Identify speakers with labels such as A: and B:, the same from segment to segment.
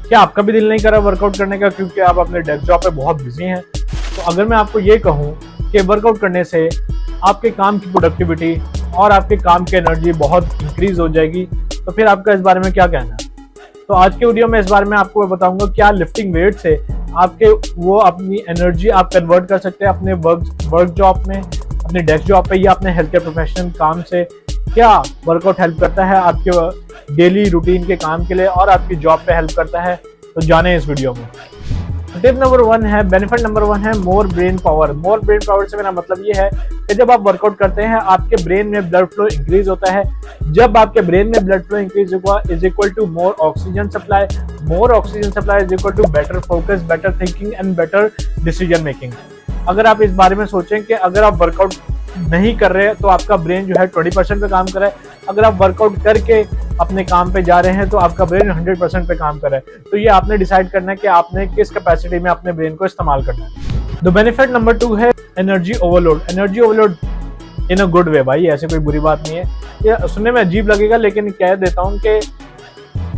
A: क्या आपका भी दिल नहीं कर रहा वर्कआउट करने का क्योंकि आप अपने डेस्क जॉब पे बहुत बिजी हैं? तो अगर मैं आपको ये कहूँ कि वर्कआउट करने से आपके काम की प्रोडक्टिविटी और आपके काम की एनर्जी बहुत इंक्रीज हो जाएगी, तो फिर आपका इस बारे में क्या कहना है? तो आज के वीडियो में इस बारे में आपको बताऊंगा क्या लिफ्टिंग वेट से आपके वो अपनी एनर्जी आप कन्वर्ट कर सकते हैं अपने वर्क जॉब में, अपने डेस्क जॉब पे या अपने हेल्थ केयर प्रोफेशनल काम से। क्या वर्कआउट हेल्प करता है आपके डेली रूटीन के काम के लिए और आपकी जॉब पे हेल्प करता है? तो जाने इस वीडियो में। टिप नंबर 1 है, बेनिफिट नंबर 1 है मोर ब्रेन पावर। मोर ब्रेन पावर से मेरा मतलब ये है कि जब आप वर्कआउट करते हैं आपके ब्रेन में ब्लड फ्लो इंक्रीज होता है। जब आपके ब्रेन में ब्लड फ्लो इंक्रीज हुआ is equal to more oxygen supply. More oxygen supply is equal to better focus, better thinking and better decision making. अगर आप इस बारे में सोचें कि अगर आप वर्कआउट नहीं कर रहे तो आपका ब्रेन जो है 20% पे काम कर रहा है, अगर आप वर्कआउट करके अपने काम पे जा रहे हैं तो आपका ब्रेन 100% पे काम कर रहा है। तो ये आपने डिसाइड करना है कि आपने किस कैपेसिटी में अपने ब्रेन को इस्तेमाल करना है। तो बेनिफिट नंबर 2 है energy overload. Energy overload in a good way, भाई ऐसे कोई बुरी बात नहीं है। ये सुनने में अजीब लगेगा लेकिन कह देता हूँ कि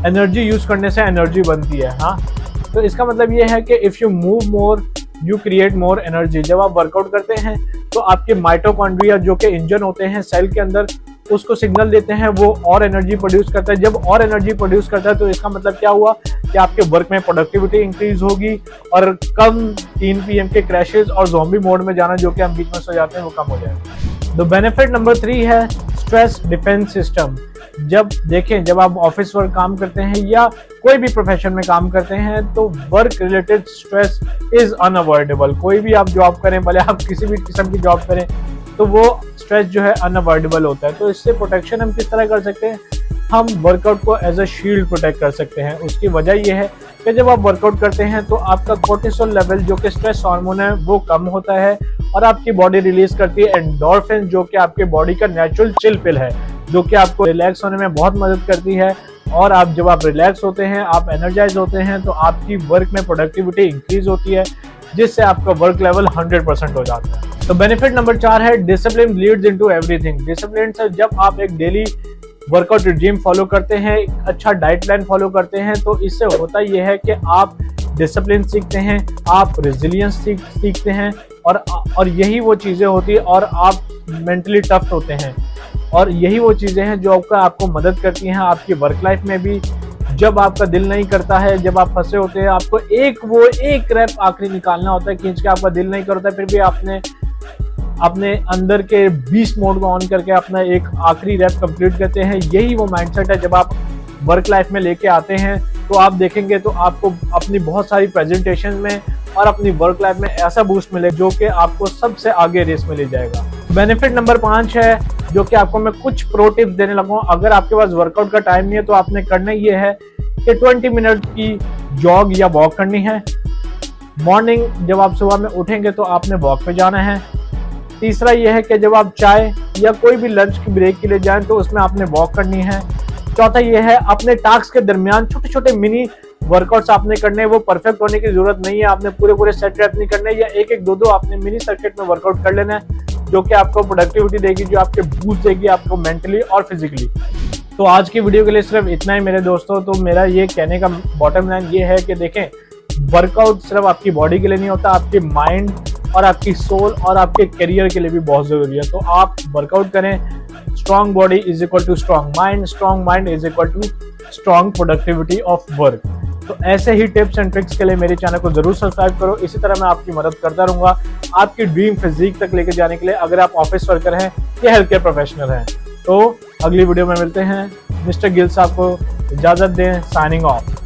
A: एनर्जी यूज करने से एनर्जी बनती है। हाँ, तो इसका मतलब ये है कि if you move more you create more energy. जब आप वर्कआउट करते हैं तो आपके माइटोकॉन्ड्रिया जो कि इंजन होते हैं सेल के अंदर, उसको सिग्नल देते हैं, वो और एनर्जी प्रोड्यूस करता है। जब और एनर्जी प्रोड्यूस करता है तो इसका मतलब क्या हुआ कि आपके वर्क में प्रोडक्टिविटी इंक्रीज होगी और कम 3 PM के क्रैशेस और ज़ॉम्बी मोड में जाना जो कि हम बीच में सो जाते हैं वो कम हो जाएगा। तो बेनिफिट नंबर 3 है स्ट्रेस डिफेंस सिस्टम। जब देखें, जब आप ऑफिस वर्क काम करते हैं या कोई भी प्रोफेशन में काम करते हैं तो work related stress is unavoidable. कोई भी आप जॉब करें, भले आप किसी भी किस्म की जॉब करें, तो वो स्ट्रेस जो है अनअवॉइडेबल होता है। तो इससे प्रोटेक्शन हम किस तरह कर सकते हैं? हम वर्कआउट को एज अ शील्ड प्रोटेक्ट कर सकते हैं। उसकी वजह यह है कि जब आप वर्कआउट करते हैं तो आपका कोर्टिसोल लेवल जो कि स्ट्रेस हार्मोन है वो कम होता है और आपकी बॉडी रिलीज करती है एंडोर्फिन जो कि आपके बॉडी का नेचुरल चिल पिल है, जो कि आपको रिलैक्स होने में बहुत मदद करती है। और आप जब आप रिलैक्स होते हैं, आप एनर्जाइज होते हैं, तो आपकी वर्क में प्रोडक्टिविटी इंक्रीज होती है जिससे आपका वर्क लेवल 100% हो जाता है। तो बेनिफिट नंबर 4 है discipline Leeds into everything. Discipline से जब आप एक डेली वर्कआउट रिजीम फॉलो करते हैं, अच्छा डाइट प्लान फॉलो करते हैं, तो इससे होता यह है कि आप डिसिप्लिन सीखते हैं, आप रेजिलियंस सीखते हैं और यही वो चीज़ें होती है और आप मेंटली टफ होते हैं। और यही वो चीज़ें हैं जो आपको मदद करती हैं आपकी वर्क लाइफ में भी। जब आपका दिल नहीं करता है, जब आप फंसे होते हैं, आपको एक रैप आखिरी निकालना होता है खींच के, आपका दिल नहीं करता, फिर भी आपने अपने अंदर के 20 मोड को ऑन करके अपना एक आखिरी रैप कंप्लीट करते हैं। यही वो माइंडसेट है जब आप वर्क लाइफ में लेके आते हैं तो आप देखेंगे तो आपको अपनी बहुत सारी प्रेजेंटेशन में और अपनी वर्क लाइफ में ऐसा बूस्ट मिले जो कि आपको सबसे आगे रेस में ले जाएगा। बेनिफिट नंबर 5 है जो कि आपको मैं कुछ प्रो टिप्स देने लगा हूँ। अगर आपके पास वर्कआउट का टाइम नहीं है तो आपने करना ये है कि 20 मिनट की जॉग या वॉक करनी है। मॉर्निंग जब आप सुबह में उठेंगे तो आपने वॉक पे जाना है। तीसरा यह है कि जब आप चाय या कोई भी लंच की ब्रेक के लिए जाएं तो उसमें आपने वॉक करनी है। चौथा यह है अपने टास्क के दरमियान छोटे छोटे मिनी वर्कआउट्स आपने करने हैं। वो परफेक्ट होने की जरूरत नहीं है, आपने पूरे सेट रैप नहीं करने, या एक दो आपने मिनी सर्किट में वर्कआउट कर लेना है जो कि आपको प्रोडक्टिविटी देगी, जो आपके बूस्ट देगी आपको मेंटली और फिजिकली। तो आज की वीडियो के लिए सिर्फ इतना ही मेरे दोस्तों। तो मेरा ये कहने का बॉटम लाइन ये है कि देखें, वर्कआउट सिर्फ आपकी बॉडी के लिए नहीं होता, आपके माइंड और आपकी सोल और आपके करियर के लिए भी बहुत जरूरी है। तो आप वर्कआउट करें। Strong body is equal to strong mind, strong mind is equal to strong productivity of work. तो ऐसे ही टिप्स एंड ट्रिक्स के लिए मेरे चैनल को जरूर सब्सक्राइब करो। इसी तरह मैं आपकी मदद करता रहूंगा आपकी ड्रीम फिजिक तक लेके जाने के लिए, अगर आप ऑफिस वर्कर हैं या हेल्थ केयर प्रोफेशनल हैं। तो अगली वीडियो में मिलते हैं। मिस्टर गिल साहब को इजाजत दें। Signing off.